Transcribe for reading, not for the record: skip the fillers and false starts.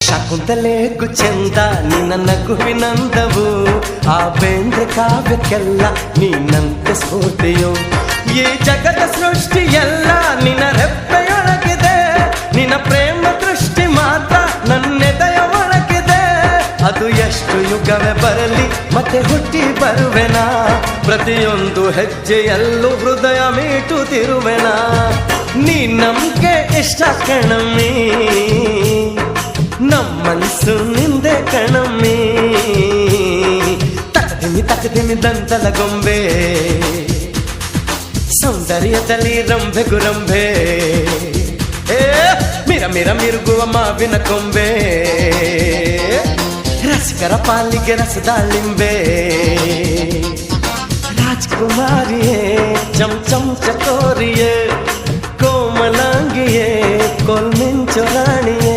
ಶಕುಂತಲೆಗೂ ಚೆಂದ ನಿನ್ನ ನಗುವಿನಂದವು, ಆ ಬೇಂದ್ರೆ ಕಾವ್ಯಕ್ಕೆಲ್ಲ ನೀನಂತೆ ಸ್ಫೂರ್ತಿಯು. ಈ ಜಗದ ಸೃಷ್ಟಿಯೆಲ್ಲ ನಿನ್ನ ರೆಪ್ಪೆಯೊಳಗಿದೆ, ನಿನ್ನ ಪ್ರೇಮ ದೃಷ್ಟಿ ಮಾತ್ರ ನನ್ನೆದೆಯ ಒಳಗಿದೆ. ಅದು ಎಷ್ಟು ಯುಗವೇ ಬರಲಿ ಮತ್ತೆ ಹುಟ್ಟಿ ಬರುವೆನಾ, ಪ್ರತಿಯೊಂದು ಹೆಜ್ಜೆಯಲ್ಲೂ ಹೃದಯ ಮೀಟುತ್ತಿರುವೆನಾ. ನೀ ನಮ್ಗೆ ಇಷ್ಟ ಕಣಮ್ಮಿ, ನಮ್ಮನಸ್ಸು ನಿಂದೆ ಕಣಮ್ಮಿ. ತಕದಿಮಿ ದಂತಲ ಗೊಂಬೆ, ಸೌಂದರ್ಯದಲ್ಲಿ ರಂಭೆ ಗುರಂಭೆ, ಮಿರ ಮಿರ ಮಿರುಗುವ ಮಾವಿನ ಕೊಂಬೆ, ರಸಿಕರ ಪಾಲಿಗೆ ರಸದಾಳಿಂಬೆ. ರಾಜಕುಮಾರಿಯೇ ಚಂ ಚಂ ಚಕೋರಿಯೇ, ಕೋಮಲಾಂಗಿಯೇ ಕೋಲ್ಮಿಂಚು ರಾಣಿಯೇ.